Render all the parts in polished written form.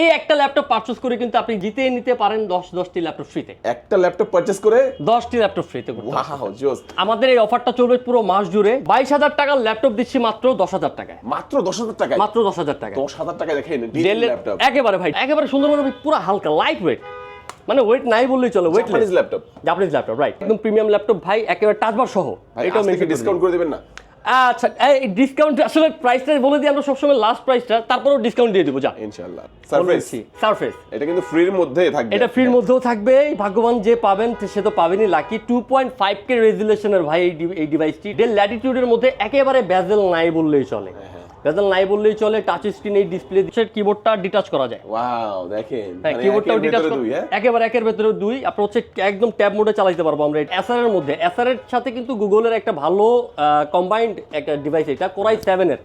এই একটা laptop purchase করে কিন্তু আপনি জিতে নিতে পারেন 10টি ল্যাপটপ ফ্রিতে। একটা ল্যাপটপ পারচেজ করে 10টি ল্যাপটপ ফ্রিতে করতে পারবেন। ওয়াও জোস। আমাদের এই অফারটা চলবে পুরো মাস জুড়ে। 22,000 টাকার ল্যাপটপ দিচ্ছি মাত্র 10,000 টাকায়। মাত্র 10,000 টাকায়? মাত্র 10,000 টাকায়। 10,000 টাকায় দেখেন ডেল ল্যাপটপ একেবারে ভাই, একেবারে সুন্দরভাবে পুরো হালকা লাইট ওয়েট, মানে ওয়েট নাই বললেই চলে, weightless laptop. Japanese laptop, right, একদম প্রিমিয়াম ল্যাপটপ ভাই, একেবারে টাচ বার সহ। এটাও মেনটেন ডিসকাউন্ট করে দিবেন না? আচ্ছা, এই ডিসকাউন্ট আসলে প্রাইসটা বলে দিই আমরা সবসময় লাস্ট প্রাইসটা, তারপরেও ডিসকাউন্ট দিয়ে দিব যা ইনশাআল্লাহ। সারফেস এটা কিন্তু ফ্রির মধ্যেই থাকবে। এটা ফ্রির মধ্যেও থাকবে, ভাগ্যবান যে পাবেন সে তো পাবেনই। লাকি 2.5K রেজুলেশনের ভাই এই ডিভাইসটি। ডেল ল্যাটিটিউডের মধ্যে একেবারে বেজেল নাই বললেই চলে, বেজেল নাই বললেই চলে। টাচ স্ক্রিন, এই ডিসপ্লে কিবোর্ডটা ডিটাচ করা যায়। ওয়াও দেখেন, হ্যাঁ, কিবোর্ডটাও ডিটাচ করা, একেবারে একের ভেতরে দুই। আপনার হচ্ছে একদম ট্যাব মোডে চালাতে পারবো আমরা। এসার এর মধ্যে, এসার এর সাথে কিন্তু গুগলের একটা ভালো কম্বাইন্ড একটা ডিভাইস এটা, কোরাই 7 এর।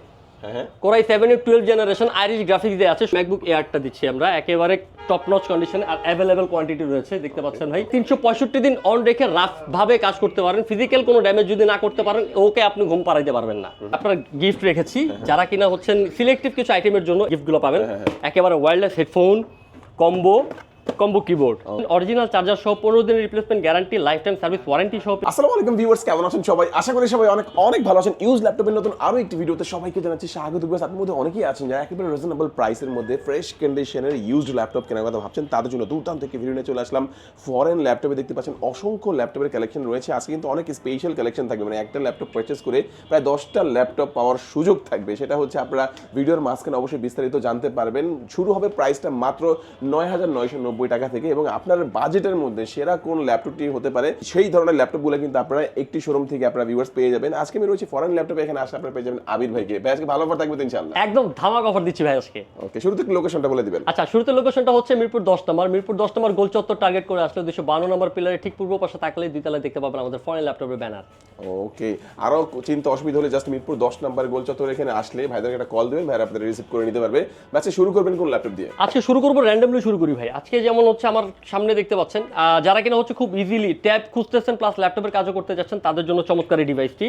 কোরাই 7 এর 12 জেনারেশন আইরিশ গ্রাফিক্স দিয়ে আছে। ম্যাকবুক এয়ারটা দিচ্ছি আমরা, একেবারে টপ নচ কন্ডিশন আর অ্যাভেলেবল কোয়ান্টিটি রয়েছে, দেখতে পাচ্ছেন ভাই। 365 দিন অন রেখে রাফ ভাবে কাজ করতে পারেন। ফিজিক্যাল কোনো ড্যামেজ যদি না করতে পারেন, ওকে আপনি ঘুম পাড়াইতে পারবেন না। আপনারা গিফট রেখেছি, যারা কিনা হচ্ছেন সিলেক্টিভ কিছু আইটেমের জন্য গিফটগুলো পাবেন। একেবারে wireless headphone, combo keyboard, original charger সহ 15 দিনের replacement guarantee, life time service warranty সহ। আসসালামু আলাইকুম ভিউয়ার্স, কেমন আছেন সবাই? আশা করি সবাই অনেক অনেক ভালো আছেন। ইউজ ল্যাপটপের নতুন আরো একটি ভিডিওতে সবাইকে জানাচ্ছি স্বাগত। আপনাদের মধ্যে অনেকেই আছেন যারা একেবারে রিজনেবল প্রাইসের মধ্যে ফ্রেশ কন্ডিশনের ইউজড ল্যাপটপ কেনার কথা ভাবছেন, তাদের জন্য দুর্দান্ত একটি ভিডিও নিয়ে চলে আসলাম। ফরেন ল্যাপটপে দেখতে পাচ্ছেন অসংখ্য ল্যাপটপের কালেকশন রয়েছে। আজকে কিন্তু অনেক স্পেশাল কালেকশন থাকবে, মানে একটা ল্যাপটপ পারচেজ করে প্রায় 10টা ল্যাপটপ পাওয়ার সুযোগ থাকবে। সেটা হচ্ছে আপনারা ভিডিওর মাঝখানে অবশ্যই বিস্তারিত জানতে পারবেন। শুরু হবে প্রাইসটা মাত্র 9,990 টাকা থেকে, এবং আপনার বাজেটের মধ্যে সেরা কোন ল্যাপটপটি হতে পারে সেই ধরনের ল্যাপটপগুলো কিন্তু আপনারা একটি শোরুম থেকে আপনারা ভিউয়ার্স পেয়ে যাবেন। আজকে আমি রয়েছে ফরেন ল্যাপটপে, এখানে আসলে আপনারা পেয়ে যাবেন আবির ভাইকে। ভাই আজকে ভালো অফার থাকবে তো ইনশাআল্লাহ? একদম ধামাকা অফার দিচ্ছি ভাই আজকে। ওকে, শুরুতে লোকেশনটা বলে দিবেন। আচ্ছা, শুরুতে লোকেশনটা হচ্ছে মিরপুর 10 নম্বর গোল চত্বর টার্গেট করে আসলে 252 নম্বর পিলারে ঠিক পূর্ব পাশে তাকলে দুই তলায় দেখতে পাবেন আমাদের ফরেন ল্যাপটপের ব্যানার। ওকে, আরো চিন্তা অসুবিধা হলে জাস্ট মিরপুর 10 নম্বর গোল চত্বর এখানে আসলে ভাইদের একটা কল দিবেন, ভাইরা আপনাদের রিসিভ করে নিতে পারবে। আচ্ছা, শুরু করবেন কোন ল্যাপটপ দিয়ে? আজকে শুরু করব র্যান্ডমলি শুরু করি ভাই। আজকে যেমন হচ্ছে আমার সামনে দেখতে পাচ্ছেন, যারা কিনা হচ্ছে খুব ইজিলি ট্যাব খুঁজতেছেন প্লাস ল্যাপটপের কাজও করতে যাচ্ছেন, তাদের জন্য চমৎকার এই ডিভাইসটি।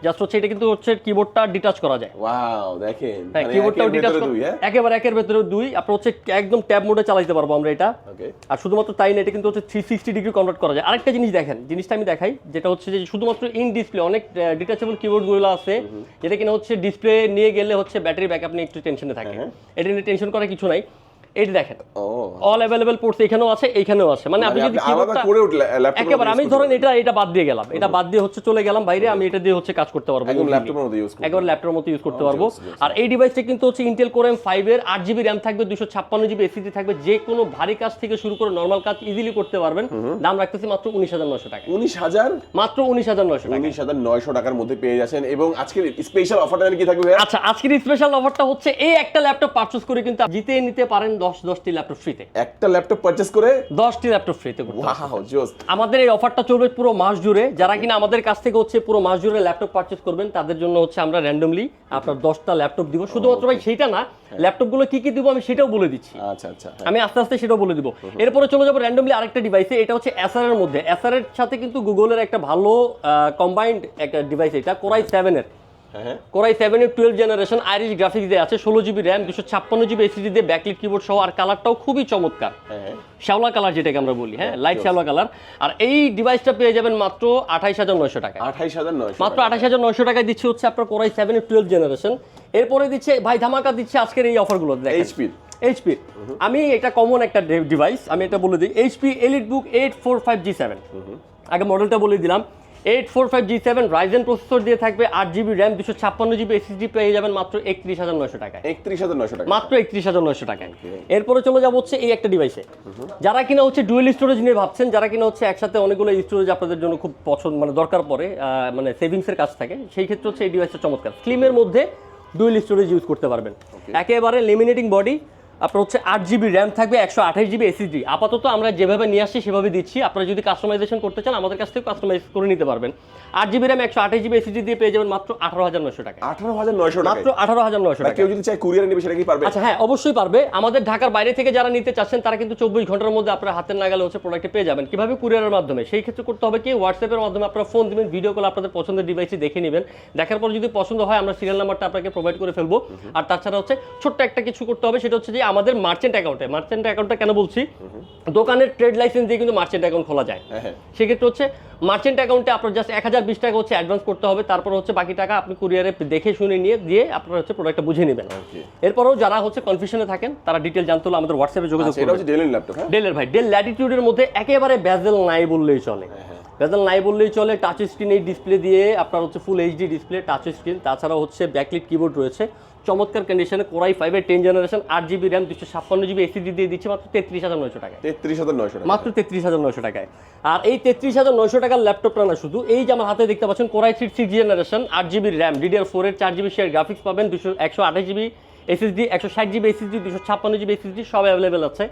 জাস্ট হচ্ছে এটা কিন্তু হচ্ছে কিবোর্ডটা ডিটাচ করা যায়। ওয়াও দেখেন, হ্যাঁ, কিবোর্ডটাও ডিটাচ করা, একেবারে একের ভেতরে দুই। আপনার হচ্ছে একদম ট্যাব মোডে চালাতে পারবো আমরা এটা। আর শুধুমাত্র তাই না, এটা কিন্তু হচ্ছে 360 ডিগ্রি কনভার্ট করা যায়। আরেকটা জিনিস দেখেন, জিনিসটা আমি দেখাই, যেটা হচ্ছে যে শুধুমাত্র ইন ডিসপ্লে অনেক ডিটাচেবল কিবোর্ডগুলো আছে, যেটা কিনা হচ্ছে ডিসপ্লে নিয়ে গেলে হচ্ছে ব্যাটারি ব্যাকআপ নিয়ে একটু টেনশনে থাকে। এটা নিয়ে টেনশন করার কিছু নাই। এই দেখেন, অল अवेलेबल পোর্টস এখানেও আছে, এইখানেও আছে। মানে আপনি যদি কিবোর্ডটা একেবারে, আমি ধরেন এটা বাদ দিয়ে গেলাম, এটা বাদ দিয়ে হচ্ছে চলে গেলাম বাইরে, আমি এটা দিয়ে হচ্ছে কাজ করতে পারবো, একদম ল্যাপটপের মতো ইউজ করতে পারবো, একবার ল্যাপটপের মতো ইউজ করতে পারবো। আর এই ডিভাইসটা কিন্তু হচ্ছে ইন্টেল কোর M5 এর 8GB RAM থাকবে, 256GB SSD থাকবে। যে কোনো ভারী কাজ থেকে শুরু করে নরমাল কাজ ইজিলি করতে পারবেন। দাম রাখতেছি মাত্র 19,900 টাকা। 19,000 মাত্র 19,900 টাকা। 19,900 টাকার মধ্যে পেয়ে যাচ্ছেন। এবং আজকের স্পেশাল অফারটা কি থাকবে? আচ্ছা, আজকের স্পেশাল অফারটা হচ্ছে এই একটা ল্যাপটপ পারচেজ করে কিন্তু জিতে নিতে পারেন 10টি ল্যাপটপ ফ্রিতে। একটা ল্যাপটপ পারচেজ করে 10টি ল্যাপটপ ফ্রিতে করতে পারবেন। ওয়াও জোস। আমাদের এই অফারটা চলবে পুরো মাস জুড়ে। যারা কিনা আমাদের কাছ থেকে হচ্ছে পুরো মাস জুড়ে ল্যাপটপ পারচেজ করবেন, তাদের জন্য হচ্ছে আমরা র্যান্ডমলি আপনার 10টা ল্যাপটপ দিব। শুধুমাত্র ভাই সেইটা না, ল্যাপটপগুলো কি কি দিব আমি সেটাও বলে দিচ্ছি। আচ্ছা আচ্ছা, আমি আস্তে আস্তে সেটাও বলে দিব। এরপরে চলে যাবো র্যান্ডমলি আরেকটা ডিভাইসে। এটা হচ্ছে এসার এর মধ্যে, এসার এর সাথে কিন্তু গুগলের একটা ভালো কম্বাইন্ড একটা ডিভাইস, এটা কোরাই 7 এর। কোরাই 7 এর 12 জেনারেশন আইরিশ গ্রাফিক্স দিয়ে আছে, 16GB RAM, 256GB SSD দিয়ে ব্যাকলিট কিবোর্ড সহ। আর কালারটাও খুবই চমৎকার, শ্যাওলা কালার যেটাকে আমরা বলি, হ্যাঁ, লাইট শ্যাওলা কালার। আর এই ডিভাইসটা পেয়ে যাবেন মাত্র 28,900 টাকা। 28,900 মাত্র 28,900 টাকায় দিচ্ছে হচ্ছে আপনার কোরাই 7 এর 12 জেনারেশন। এরপরে দিচ্ছে ভাই ধামাকা দিচ্ছে আজকের এই অফারগুলো। এইচপি, আমি এটা কমন একটা ডিভাইস, আমি এটা বলে দিই। এইচপি এলিটবুক 845G7, আগে মডেলটা বলে দিলাম। 845G7 রাইজেন প্রসেসর দিয়ে থাকবে, 8GB RAM, 256GB SSD পেয়ে যাবেন মাত্র 31,900 টাকায়। 31,900 টাকা, মাত্র 31,900 টাকায়। এরপরে চলে যাবো হচ্ছে এই একটা ডিভাইসে। যারা কিনা হচ্ছে ডুয়েল স্টোরেজ নিয়ে ভাবছেন, যারা কিনা হচ্ছে একসাথে অনেকগুলো স্টোরেজ আপনাদের জন্য খুব পছন্দ, মানে দরকার পড়ে, মানে সেভিংসের কাজ থাকে, সেই ক্ষেত্রে হচ্ছে এই ডিভাইসটা চমৎকার। স্লিমের মধ্যে ডুয়েল স্টোরেজ ইউজ করতে পারবেন। একেবারে লেমিনেটিং বডি, আপনার হচ্ছে 8GB RAM থাকবে, 128GB SSD। আপাতত আমরা যেভাবে নিয়ে আসছি সেভাবে দিচ্ছি। আপনারা যদি কাস্টমাইজেশন করতে চান আমাদের কাছ থেকে কাস্টমাইজ করে নিতে পারবেন। 8GB RAM 128GB SSD দিয়ে পেয়ে যাবেন মাত্র 18,900 টাকা। 18,900 টাকা, মাত্র 18,900 টাকা। কেউ যদি চায় কুরিয়ারে নেবে সেটা কি পারবে? আচ্ছা হ্যাঁ, অবশ্যই পারবে। আমাদের ঢাকার বাইরে থেকে যারা নিতে চাচ্ছেন তারা কিন্তু 24 ঘন্টার মধ্যে আপনার হাতের নাগালে হচ্ছে প্রোডাক্টে পেয়ে যাবেন। কিভাবে? কুরিয়ারের মাধ্যমে। সেই ক্ষেত্রে করতে হবে কি, হোয়াটসঅ্যাপের মাধ্যমে আপনারা ফোন দিবেন, ভিডিও কল আপনাদের পছন্দের ডিভাইসে দেখে নেবেন। দেখার পর যদি পছন্দ হয় আমরা সিরিয়াল নাম্বারটা আপনাকে প্রোভাইড করে ফেলবো। আর তাছাড়া হচ্ছে ছোট্ট একটা কিছু করতে হবে, সেটা হচ্ছে যে আমাদের মার্চেন্ট অ্যাকাউন্টটা কেন বলছি, দোকানের ট্রেড লাইসেন্স দিয়ে কিন্তু মার্চেন্ট অ্যাকাউন্ট খোলা যায়। সেক্ষেত্রে হচ্ছে মার্চেন্ট অ্যাকাউন্টে আপনার জাস্ট 1020 টাকা হচ্ছে অ্যাডভান্স করতে হবে, তারপর হচ্ছে বাকি টাকা আপনি কুরিয়ারে দেখে শুনে নিয়ে দিয়ে আপনারা হচ্ছে প্রোডাক্টটা বুঝে নেবেন। এরপরও যারা হচ্ছে কনফিউশনে থাকেন তারা ডিটেল জানতে হলে আমাদের হোয়াটসঅ্যাপে যোগাযোগ করবেন। এটা হচ্ছে ডেল ল্যাপটপ। ডেলের ভাই, ডেল ল্যাটিটিউডের মধ্যে একেবারে বেজেল নাই বললেই চলে, বেজেল নাই বললেই চলে। টাচ স্ক্রিন এই ডিসপ্লে দিয়ে আপনার হচ্ছে full HD display, touch screen, তাছাড়া হচ্ছে ব্যাকলিট কিবোর্ড রয়েছে, চমৎকার কন্ডিশনে কোরাই 5 এর 10 generation 8GB RAM 256GB SSD দিয়ে দিচ্ছে মাত্র 33900 টাকায়। 33900 টাকা, মাত্র 33900 টাকায়। আর এই 33900 টাকার ল্যাপটপটা না শুধু, এই যে আমার হাতে দেখতে পাচ্ছেন core i 6 generation 8GB RAM DDR4 এর 4GB শেয়ার গ্রাফিক্স পাবেন, 128GB SSD, 160GB SSD, 256GB SSD সব অ্যাভেলেবেল আছে।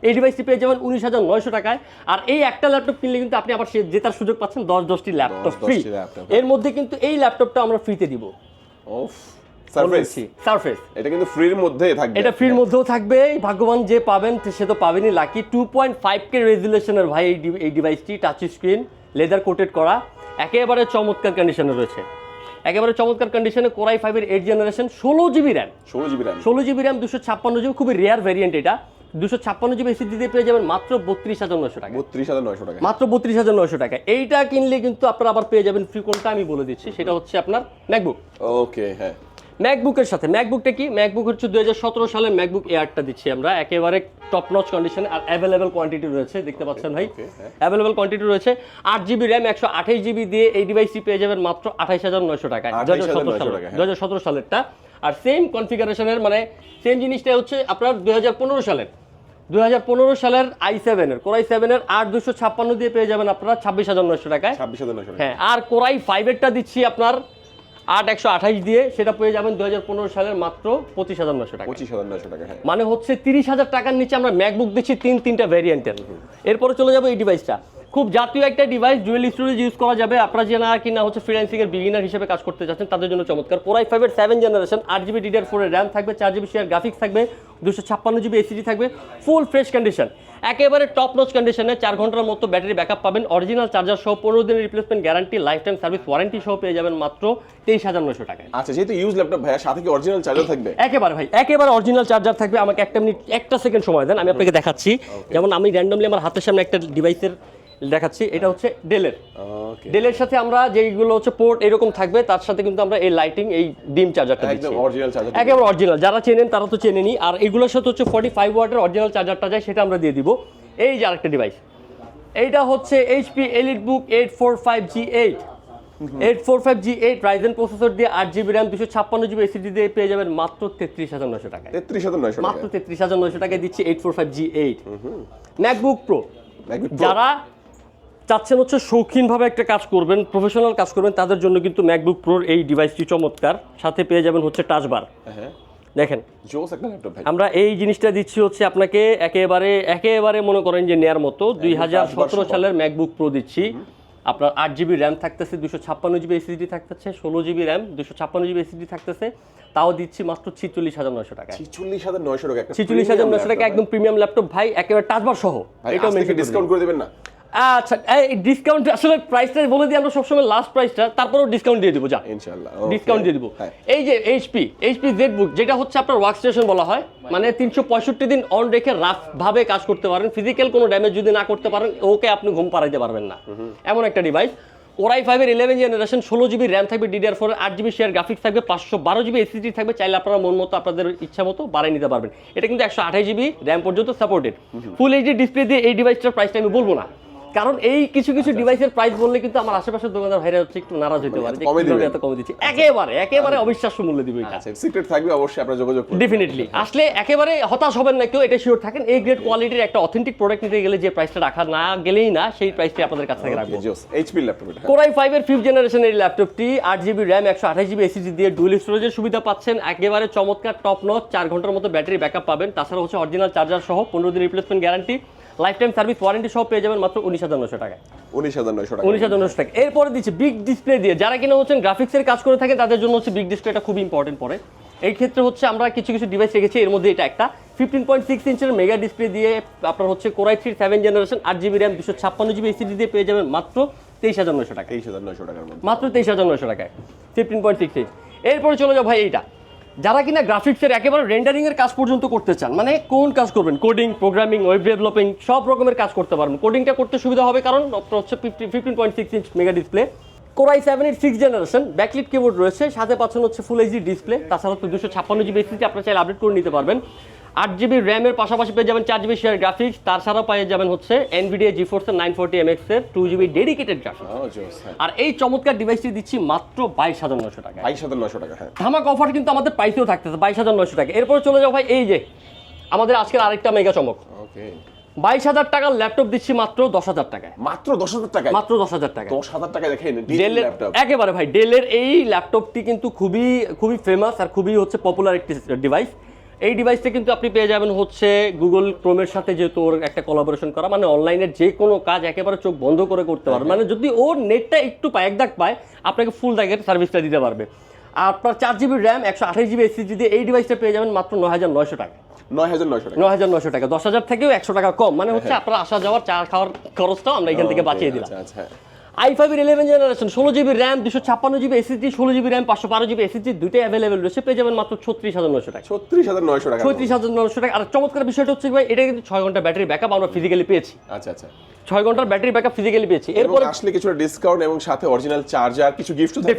এই ডিভাইসটি পেয়ে যাবেন 19900 টাকায়। আর এই একটা ল্যাপটপ কিনলে কিন্তু আপনি আবার জেতার সুযোগ পাচ্ছেন 10টি ল্যাপটপ ফ্রি। এর মধ্যে কিন্তু এই ল্যাপটপটা আমরা ফ্রিতে দিব। ওফ, সারফেস এটা কিন্তু ফ্রির মধ্যেই থাকবে, এটা ফ্রির মধ্যেও থাকবে। ভাগ্যবান যে পাবেন সে তো পাবেনই, লাকি। 2.5K রেজুলেশনের ভাই এই ডিভাইসটি, টাচ স্ক্রিন, লেদার কোটেড করা, একেবারে চমৎকার কন্ডিশনে রয়েছে, একেবারে চমৎকার কন্ডিশনে। কোরাই 5 এর 8 generation 16GB RAM, 16GB RAM 256GB, খুবই রেয়ার ভ্যারিয়েন্ট এটা। 256GB এসএসডি দিয়ে পেয়ে যাবেন মাত্র 32900 টাকা, 32900 টাকা, মাত্র 32900 টাকা। এইটা কিনলে কিন্তু আপনারা আবার পেয়ে যাবেন ফ্রি, কোনটা আমি বলে দিচ্ছি, সেটা হচ্ছে আপনার ম্যাকবুক। ওকে, হ্যাঁ, ম্যাকবুকের সাথে ম্যাকবুকটা কি, ম্যাকবুক হচ্ছে 2017 সালে ম্যাকবুক এয়ারটা দিচ্ছি আমরা, একেবারে টপ নচ কন্ডিশনে। আর অ্যাভেলেবল কোয়ান্টিটি রয়েছে, দেখতে পাচ্ছেন ভাই, অ্যাভেলেবল কোয়ান্টিটি রয়েছে। 8GB র্যাম 128GB দিয়ে এই ডিভাইসটি পেয়ে যাবেন মাত্র 28900 টাকায়, 2017 সালেরটা। আর সেম কনফিগারেশনের, মানে সেম জিনিসটাই হচ্ছে আপনার 2015 সালের i7 এর কোরাই 7 এর 8256 দিয়ে পেয়ে যাবেন আপনারা 26900 টাকায়। 26900 টাকা, হ্যাঁ। আর কোরাই 5 এরটা দিচ্ছি আপনার 8128 দিয়ে, সেটা পেয়ে যাবেন 2015 সালের মাত্র 25900 টাকা, 25900 টাকা, হ্যাঁ। মানে হচ্ছে 30000 টাকার নিচে আমরা ম্যাকবুক দিচ্ছি তিনটা ভ্যারিয়েন্টের। এরপরে চলে যাবো এই ডিভাইসটা, খুব জাতীয় একটা ডিভাইস, ডুয়েল স্টোরেজ ইউজ করা যাবে। আপনারা যে না কিনা হচ্ছে ফ্রিল্যান্সিং এর বিগিনার হিসেবে কাজ করতে যাচ্ছেন তাদের জন্য চমৎকার। কোরাই 5 এর 7 জেনারেশন 8GB DDR4 এর র্যাম থাকবে, 4GB শেয়ার গ্রাফিক্স থাকবে, 256GB এসএসডি থাকবে, ফুল ফ্রেশ কন্ডিশন, একেবারে টপ নচ কন্ডিশনে। 4 ঘন্টার মতো ব্যাটারি ব্যাকআপ পাবেন, অরিজিনাল চার্জার সহ 15 দিনের replacement guarantee, life time service warranty সহ পেয়ে যাবেন মাত্র 23900 টাকায়। আচ্ছা, যেহেতু ইউজ ল্যাপটপ ভাই, সাথে কি অরিজিনাল চার্জার থাকবে? একেবারে ভাই, একেবারে অরিজিনাল চার্জার থাকবে। আমাকে একটা সেকেন্ড সময় দেন, আমি আপনাকে দেখাচ্ছি। যেমন আমি র্যান্ডমলি আমার হাতের সামনে একটা ডিভাইসের দেখাচ্ছি, এটা হচ্ছে ডেলের সাথে আমরা যেগুলো হচ্ছে পোর্ট এরকম থাকবে, তার সাথে কিন্তু আমরা এই লাইটিং, এই ডিম চার্জারটা দিচ্ছি, একদম অরিজিনাল চার্জার, একেবারে অরিজিনাল। যারা চেনেন তারা তো চেনেনি। আর এগুলোর সাথে হচ্ছে 45 ওয়াটের অরিজিনাল চার্জারটা যায়, সেটা আমরা দিয়ে দিব। এই যে আরেকটা ডিভাইস, এইটা হচ্ছে HP EliteBook 845G8 Ryzen processor দিয়ে 8GB র্যাম 256GB এসএসডি দিয়ে পেয়ে যাবেন মাত্র 33900 টাকায়, 33900 টাকা, মাত্র 33900 টাকায় দিচ্ছি 845G8 ম্যাকবুক প্রো। যারা চাচ্ছেন হচ্ছে শৌখিনভাবে একটা কাজ করবেন, প্রফেশনাল কাজ করবেন, তাদের জন্য কিন্তু ম্যাকবুক প্রোর এই ডিভাইসটি চমৎকার। সাথে পেয়ে যাবেন হচ্ছে টাচ বার, দেখেন জোস একটা ল্যাপটপ ভাই। আমরা এই জিনিসটা দিচ্ছি হচ্ছে আপনাকে একেবারে মনে করেন যে নেয়ার মতো। 2017 সালের ম্যাকবুক প্রো দিচ্ছি আপনার, 8GB র্যাম থাকতেছে, 256GB এসএসডি থাকতেছে, 16GB র্যাম 256GB এসএসডি থাকতেছে, তাও দিচ্ছি মাত্র 46900 টাকায়। 46900 টাকা, 46900 টাকা একদম প্রিমিয়াম ল্যাপটপ ভাই, একেবারে টাচবার সহ। এটাও মেনশন ডিসকাউন্ট করে দিবেন না? আচ্ছা, এই ডিসকাউন্ট আসলে প্রাইসটা বলে দিই আমরা সবসময়, লাস্ট প্রাইসটা, তারপরেও ডিসকাউন্ট দিয়ে দিব, যা ইনশাআল্লাহ ডিসকাউন্ট দিয়ে দিব। এই যে HP ZBook, যেটা হচ্ছে আপনার ওয়ার্ক স্টেশন বলা হয়, মানে 365 দিন অন রেখে রাফ ভাবে কাজ করতে পারেন, ফিজিক্যাল কোনো ড্যামেজ যদি না করতে পারেন ওকে আপনি ঘুম পাড়াইতে পারবেন না, এমন একটা ডিভাইস। কোরাই 5 এর 11 জেনারেশন 16GB র্যাম থাকবে, DDR4 এর 8GB শেয়ার গ্রাফিক্স থাকবে, 512GB এসএসডি থাকবে, চাইলে আপনারা মন মতো আপনাদের ইচ্ছা মতো বাড়াই নিতে পারবেন। এটা কিন্তু 128GB র্যাম পর্যন্ত সাপোর্টেড, ফুল এইচডি ডিসপ্লে দিয়ে এই ডিভাইসটার প্রাইসটা আমি বলবো না, কারণ এই কিছু ডিভাইসের প্রাইস বললে কিন্তু আমার আশেপাশের দোকানদার ভাইরা হচ্ছে একটু নারাজ হতে পারে, এত কমে দিচ্ছি। একেবারে অবিশ্বাস্য মূল্য দিব এটা। আচ্ছা, সিক্রেট থাকবে অবশ্যই, আপনারা যোগাযোগ করুন। ডেফিনেটলি আসলে একেবারে হতাশ হবেন না কেউ, এটা শিওর থাকেন। এই গ্রেড কোয়ালিটির একটা অথেন্টিক প্রোডাক্ট নিতে গেলে যে প্রাইসটা রাখা না গেলেই না, সেই প্রাইসটি আপনাদের কাছ থেকে রাখবো। HP ল্যাপটপ এটা, কোরাই 5 এর 5th জেনারেশনের এই ল্যাপটপটি 8GB র্যাম 128GB এসএসডি দিয়ে ডুয়াল স্টোরেজের সুবিধা পাচ্ছেন, একেবারে চমৎকার টপ নচ, 4 ঘন্টার মতো ব্যাটারি ব্যাকআপ পাবেন, তাছাড়া হচ্ছে অরিজিনাল চার্জার সহ 15 দিন replacement guarantee, life time service warranty সহ পেয়ে যাবেন মাত্র 19900 টাকায়, 19900 টাকা। এরপরে দিচ্ছি বিগ ডিসপ্লে দিয়ে, যারা কিনা হচ্ছেন গ্রাফিক্সের কাজ করে থাকেন তাদের জন্য হচ্ছে বিগ ডিসপ্লেটা খুব ইম্পর্টেন্ট পড়ে। এই ক্ষেত্রে হচ্ছে আমরা কিছু ডিভাইস রেখেছি, এর মধ্যে এটা একটা 15.6 ইঞ্চের মেগা ডিসপ্লে দিয়ে আপনার হচ্ছে core i 3 7 generation 8GB RAM 256GB SSD দিয়ে পেয়ে যাবেন মাত্র 23900 টাকা, 23900 টাকার মধ্যে, মাত্র 23900 টাকায় 15.6 ইঞ্চ। এরপরে চলে যাও ভাই এইটা যারা কিনা গ্রাফিক্সের একেবারে রেন্ডারিং এর কাজ পর্যন্ত করতে চান, মানে কোন কাজ করবেন, কোডিং, প্রোগ্রামিং, ওয়েব ডেভেলপিং সব রকমের কাজ করতে পারবেন। কোডিংটা করতে সুবিধা হবে কারণ আপনার হচ্ছে 15.6 inch mega display, Core i7 এর 6th জেনারেশন, ব্যাকলিট কিবোর্ড রয়েছে, সাথে পাচ্ছেন হচ্ছে ফুল এইচডি ডিসপ্লে, তাছাড়া হচ্ছে 256 জিবি এসএসডি আপনারা চাইলে আপডেট করে নিতে পারবেন। 8 জিবি র্যামের পাশাপাশি পেয়ে যাবেন 4 জিবি শেয়ার গ্রাফিক্স, তাছাড়াও পেয়ে যাবেন হচ্ছে NVIDIA GeForce 940 MX এর 2 জিবি ডেডিকেটেড গ্রাফিক্স। আর এই চমৎকার ডিভাইসটি দিচ্ছি মাত্র 22,900 টাকা। 22,900 টাকা, হ্যাঁ। ধামাকা অফার কিন্তু আমাদের প্রাইসেও থাকতেছে 22,900 টাকা। এরপরে চলে যাও ভাই, এই যে আমাদের আজকের আরেকটা মেগা চমক, ওকে, 22,000 টাকার ল্যাপটপ দিচ্ছি মাত্র 10,000 টাকায়। মাত্র 10,000 টাকায়, মাত্র 10,000 টাকা। 10,000 টাকায় দেখেন ডেলের ল্যাপটপ, একেবারে ভাই ডেলের এই ল্যাপটপটি কিন্তু খুবই খুবই ফেমাস আর খুবই হচ্ছে পপুলার একটি ডিভাইস। এই ডিভাইসটা কিন্তু আপনি পেয়ে যাবেন হচ্ছে গুগল ক্রোমের সাথে, যেহেতু ওর একটা কোলাবোরেশন করা, মানে অনলাইনের যে কোনো কাজ একেবারে চোখ বন্ধ করে করতে পারবে। মানে যদি ওর নেটটা একটু পায়, এক দাগ পায়, আপনাকে ফুল দাগের সার্ভিসটা দিতে পারবে। আর আপনার 4 জিবি র্যাম 128 জিবি এসএসডি দিয়ে এই ডিভাইসটা পেয়ে যাবেন মাত্র 9,900 টাকা। 9,900 টাকা, 9,900 টাকা, 10,000 থেকেও 100 টাকা কম। মানে হচ্ছে আপনার আসা যাওয়ার চা খাওয়ার খরচটাও আমরা এখান থেকে বাঁচিয়ে দিলাম। আচ্ছা, i5 এর 11 generation, 16 GB RAM, 256 GB SSD, 16 GB RAM, 512 GB SSD, দুইটাই অ্যাভেলেবেল রয়েছে, পেয়ে যাবেন মাত্র 36,900 টাকা। 36,900 টাকা, 36,900 টাকা। আর চমৎকার বিষয়টা হচ্ছে ভাই, এটা কিন্তু 6 ঘন্টা ব্যাটারি ব্যাকআপ আমরা ফিজিক্যালি পেয়েছি। আচ্ছা আচ্ছা, 6 ঘন্টার ব্যাটারি ব্যাকআপ ফিজিক্যালি পেয়েছি। এরপর এরপর আসলে কিছু ডিসকাউন্ট এবং সাথে অরিজিনাল চার্জার, কিছু গিফটও থাকবে।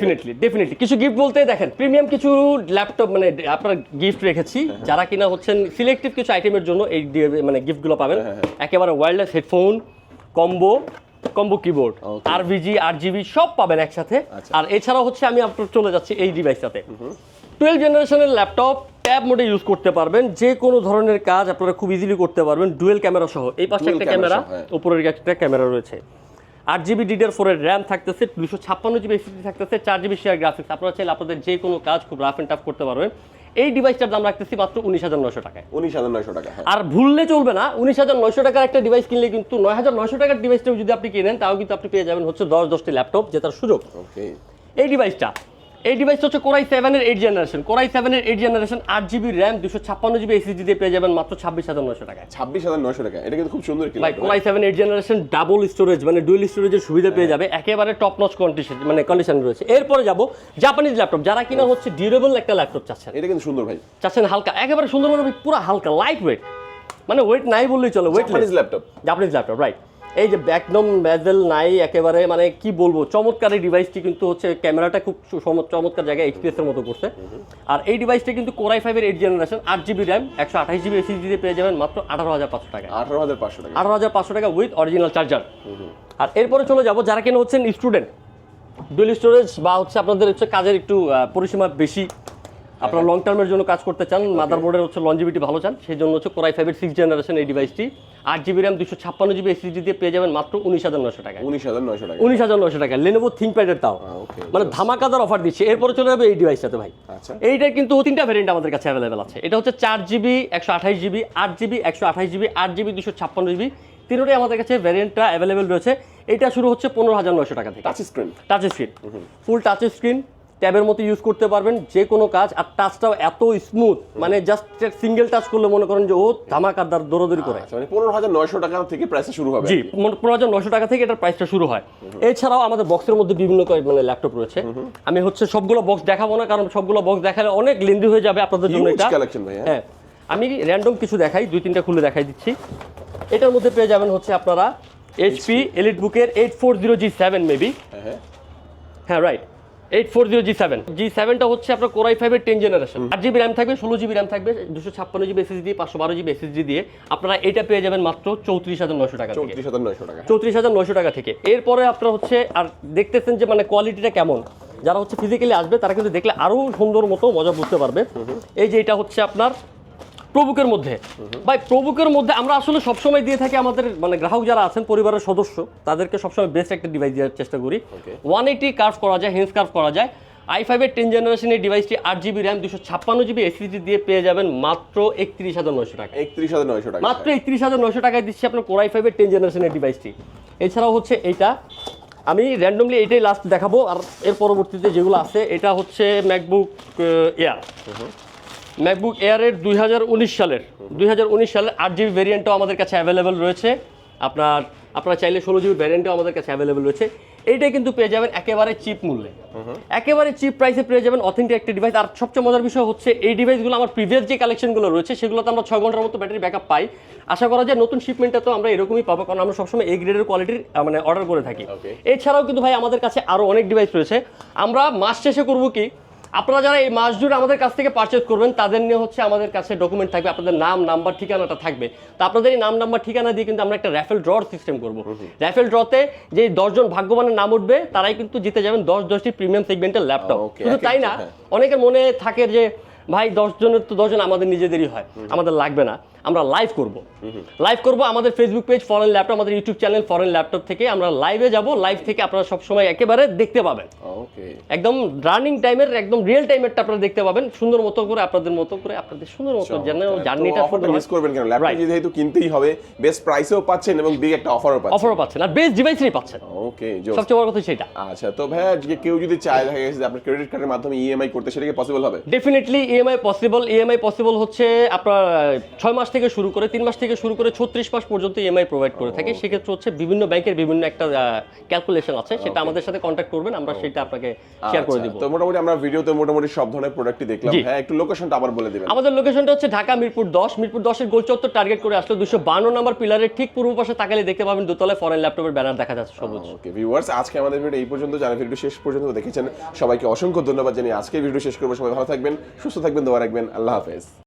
ডেফিনেটলি কিছু গিফট বলতে দেখেন, প্রিমিয়াম কিছু ল্যাপটপ মানে আপনার গিফট রেখেছি, যারা কিনা হচ্ছেন সিলেক্টিভ কিছু আইটেমের জন্য এই মানে গিফটগুলো পাবেন। একেবারে ওয়্যারলেস হেডফোন, কম্বো কিবোর্ড, আরভিজি, আরজিবি সব পাবেন একসাথে। আর এছাড়াও হচ্ছে আমি আপনার চলে যাচ্ছি এই ডিভাইসটাতে, 12 জেনারেশনের ল্যাপটপ, ট্যাব মোডে ইউজ করতে পারবেন, যে কোনো ধরনের কাজ আপনারা খুব ইজিলি করতে পারবেন, ডুয়েল ক্যামেরা সহ। এই পাশে একটা ক্যামেরা, উপরের একটা ক্যামেরা রয়েছে, 8 জিবি DDR4 এর র্যাম থাকতেছে, 256 জিবি এসএসডি থাকতেছে, 4 জিবি শেয়ার গ্রাফিক্স। আপনারা চাইলে আপনাদের যে কোনো কাজ খুব রাফ এন্ড টাফ করতে পারবেন। এই ডিভাইসটার দাম রাখতেছি মাত্র 19,900 টাকায়। 19,900 টাকা, হ্যাঁ। আর ভুললে চলবে না, 19,900 টাকার একটা ডিভাইস কিনলে কিন্তু 9,900 টাকার ডিভাইসটাও যদি আপনি কিনেন, তাও কিন্তু আপনি পেয়ে যাবেন হচ্ছে 10টি ল্যাপটপ জেতার সুযোগ। ওকে, এই ডিভাইসটা হচ্ছে Core i7 এর 8 জেনারেশন, Core i7 এর 8 generation, 8 GB RAM, 256 GB SSD দিয়ে পেয়ে যাবেন মাত্র 26,900 টাকায়। 26,900 টাকা, এটা কিন্তু খুব সুন্দর একটি ভাই Core i7 8 generation double storage, মানে ডুয়াল স্টোরেজের সুবিধা পেয়ে যাবে, একেবারে টপ নচ কন্ডিশন রয়েছে। এরপরে যাব জাপানিজ ল্যাপটপ, যারা কিনা হচ্ছে ডিউরেবল একটা ল্যাপটপ চাচ্ছেন, এটা কিন্তু সুন্দর ভাই, চাচ্ছেন হালকা, একেবারে সুন্দর, মানে পুরো হালকা লাইট ওয়েট, মানে ওয়েট নাই বললেই চলে, জাপানিজ ল্যাপটপ, রাইট। এই যে একদম বেজেল নাই, একেবারে মানে কি বলবো, চমৎকার এই ডিভাইসটি কিন্তু হচ্ছে ক্যামেরাটা খুব চমৎকার জায়গায় এক্সপ্রেস এর মতো করছে। আর এই ডিভাইসটি কিন্তু Core i5 এর 8 generation, 8 GB RAM, 128 GB SSD দিয়ে পেয়ে যাবেন মাত্র 18,500 টাকা। 18,500 টাকা, 18,500 টাকা উইথ অরিজিনাল চার্জার। আর এরপরে চলে যাব যারা কিনা হচ্ছেন স্টুডেন্ট, ডুয়াল স্টোরেজ বা হচ্ছে আপনাদের হচ্ছে কাজের একটু পরিসীমা বেশি, আপনারা লং টার্মের জন্য কাজ করতে চান, মাদারবোর্ডের হচ্ছে লঞ্জিভিটি ভালো চান, সেই জন্য হচ্ছে Core i5 এর 6 জেনারেশন এই ডিভাইসটি, 8 জিবি র্যাম, 256 জিবি এসএসডি দিয়ে পেয়ে যাবেন মাত্র 19,900 টাকা। 19,900 টাকা, 19,900 টাকা। Lenovo ThinkPad এর তাও মানে ধামাকাদার অফার দিচ্ছে। এরপরে চলে যাবে এই ডিভাইসটাতে ভাই। আচ্ছা, এইটার কিন্তু 3টা ভ্যারিয়েন্ট আমাদের কাছে অ্যাভেলেবেল আছে। এটা হচ্ছে 4 GB 128 GB, 8 GB 128 GB, 8 GB 256 GB, তিনটাই আমাদের কাছে ভ্যারিয়েন্টটা অ্যাভেলেবেল রয়েছে। এটা শুরু হচ্ছে 15,900 টাকা থেকে। টাচ স্ক্রিন, ফুল টাচ স্ক্রিন, ট্যাবের মতো ইউজ করতে পারবেন যে কোনো কাজ। আর টাচটাও এত স্মুথ, মানে জাস্ট সিঙ্গেল টাচ করলে মনে করেন যে ও ধামাকাদার দৌড়াদৌড়ি করে। মানে 15,900 টাকা থেকে প্রাইস শুরু হবে। জি, 15,900 টাকা থেকে এটার প্রাইসটা শুরু হয়। এছাড়াও আমাদের বক্সের মধ্যে বিভিন্ন মানে ল্যাপটপ রয়েছে। আমি হচ্ছে সবগুলো বক্স দেখাবো না, কারণ সবগুলো বক্স দেখালে অনেক লেন্দি হয়ে যাবে আপনাদের জন্য। এটা হ্যাঁ, আমি র্যান্ডম কিছু দেখাই, 2-3টা খুলে দেখাই দিচ্ছি। এটার মধ্যে পেয়ে যাবেন হচ্ছে আপনারা HP EliteBook-এর 840G7 মেবি, হ্যাঁ রাইট, 840G7টা হচ্ছে আপনার Core i5 এর 10 জেনারেশন, 8 জিবি র্যাম থাকবে, 16 জিবি র্যাম থাকবে, 256 জিবি এসএসডি, 512 জিবি এসএসডি দিয়ে আপনারা এটা পেয়ে যাবেন মাত্র 34,900 টাকা থেকে। 34,900 টাকা থেকে। এরপরে আপনারা হচ্ছে আর দেখতেছেন যে মানে কোয়ালিটিটা কেমন, যারা হচ্ছে ফিজিক্যালি আসবে তারা কিন্তু দেখলে আরো সুন্দর মতো মজা বুঝতে পারবে। এই যে এটা হচ্ছে আপনার প্রবুকের মধ্যে, ভাই প্রবুকের মধ্যে আমরা আসলে সবসময় দিয়ে থাকি আমাদের মানে গ্রাহক যারা আছেন, পরিবারের সদস্য, তাদেরকে সবসময় বেস্ট একটা ডিভাইস দেওয়ার চেষ্টা করি। 180 কার্ভ করা যায়, হেন্স কার্ভ করা যায়। i5 এর 10 জেনারেশন এই ডিভাইসটি 8 জিবি র্যাম, 256 জিবি এসএসডি দিয়ে পেয়ে যাবেন মাত্র 31,900 টাকা। 31,900 টাকা, মাত্র 31,900 টাকায় দিচ্ছি আপনার Core i5 এর 10 জেনারেশনের ডিভাইসটি। এছাড়াও হচ্ছে এইটা আমি র্যান্ডমলি এটাই লাস্ট দেখাবো, আর এর পরবর্তীতে যেগুলো আছে এটা হচ্ছে ম্যাকবুক এয়ারের 2019 সালের 8 জিবি ভেরিয়েন্টও আমাদের কাছে অ্যাভেলেবেল রয়েছে। আপনারা চাইলে 16 জিবি ভ্যারিয়েন্টও আমাদের কাছে অ্যাভেলেবল রয়েছে। এইটা কিন্তু পেয়ে যাবেন একেবারে চিপ মূল্যে, একেবারে চিপ প্রাইসে পেয়ে যাবেন অথেন্টিক একটা ডিভাইস। আর সবচেয়ে মজার বিষয় হচ্ছে এই ডিভাইসগুলো আমার প্রিভিয়াস যে কালেকশনগুলো রয়েছে সেগুলোতে আমরা 6 ঘন্টার মতো ব্যাটারি ব্যাকআপ পাই। আশা করা যায় নতুন শিপমেন্টে তো আমরা এরকমই পাবো, কারণ আমরা সবসময় এই গ্রেডের কোয়ালিটির মানে অর্ডার করে থাকি। এছাড়াও কিন্তু ভাই আমাদের কাছে আরও অনেক ডিভাইস রয়েছে। আমরা মাস শেষে করবো কি, আপনারা যারা এই মাস জুড়ে আমাদের কাছ থেকে পারচেজ করবেন তাদের নিয়ে হচ্ছে আমাদের কাছে ডকুমেন্ট থাকবে, আপনাদের নাম নাম্বার ঠিকানাটা থাকবে। তো আপনাদের এই নাম নাম্বার ঠিকানা দিয়ে কিন্তু আমরা একটা র্যাফেল ড্রর সিস্টেম করবো। র্যাফেল ড্রতে যে 10 জন ভাগ্যবানের নাম উঠবে তারাই কিন্তু জিতে যাবেন 10টি প্রিমিয়াম সেগমেন্টের ল্যাপটপ। শুধু তাই না, অনেকের মনে থাকে যে ভাই 10 জনের তো 10 জন আমাদের নিজেদেরই হয়, আমাদের লাগবে না, আমরা লাইভ করব আমাদের ফেসবুক পেজ ফরেন ল্যাপটপ, আমাদের ইউটিউব চ্যানেল ফরেন ল্যাপটপ থেকে আমরা লাইভে যাব। লাইভ থেকে আপনারা সবসময় একেবারে দেখতে পাবেন, একদম রানিং টাইমের একদম রিয়েল টাইমেরটা আপনারা দেখতে পাবেন, সুন্দর মতো করে আপনাদের সুন্দর মতো যেন জার্নিটা মিস করবেন কেন, ল্যাপটপ যেহেতু কিনতেই হবে, বেস্ট প্রাইসেও পাচ্ছেন এবং বিগ একটা অফারও পাচ্ছেন আর বেস্ট ডিভাইসই পাচ্ছেন। ওকে, সবচেয়ে বড় কথা সেটা। আচ্ছা, তো ভাই আজকে কেউ যদি চায় দেখা গেছে যে আপনার ক্রেডিট কার্ডের মাধ্যমে ইএমআই করতে, সেটা কি পসিবল হবে? ডেফিনেটলি ইএমআই পসিবল হচ্ছে আপনার 6 মাস থেকে শুরু করে 3 মাস থেকে শুরু করে 36 মাস পর্যন্ত ইএমআই প্রোভাইড করে থাকে। সেক্ষেত্রে হচ্ছে বিভিন্ন ব্যাংকের বিভিন্ন একটা ক্যালকুলেশন আছে, সেটা আমাদের সাথে কন্ট্যাক্ট করবেন, আমরা সেটা আপনাকে শেয়ার করে দিব। তো মোটামুটি আমরা ভিডিওতে মোটামুটি সব ধরনের প্রোডাক্টই দেখলাম। হ্যাঁ, একটু লোকেশনটা আবার বলে দিবেন। আমাদের লোকেশনটা হচ্ছে ঢাকা মিরপুর 10 এর গোল চত্বর টার্গেট করে আসলে 252 নম্বর পিলারের ঠিক পূর্ব পাশে তাকালে দেখতে পাবেন দোতলায় ফরেন ল্যাপটপের ব্যানার দেখা যাচ্ছে সবুজ। ওকে ভিউয়ার্স, আজকে আমাদের ভিডিও এই পর্যন্ত। যারা ভিডিও শেষ পর্যন্ত দেখেছেন সবাইকে অসংখ্য ধন্যবাদ জানিয়ে আজকে ভিডিও শেষ করবো। সবাই ভালো থাকবেন, সুস্থ থাকবেন, দোয়া রাখবেন। আল্লাহ হাফেজ।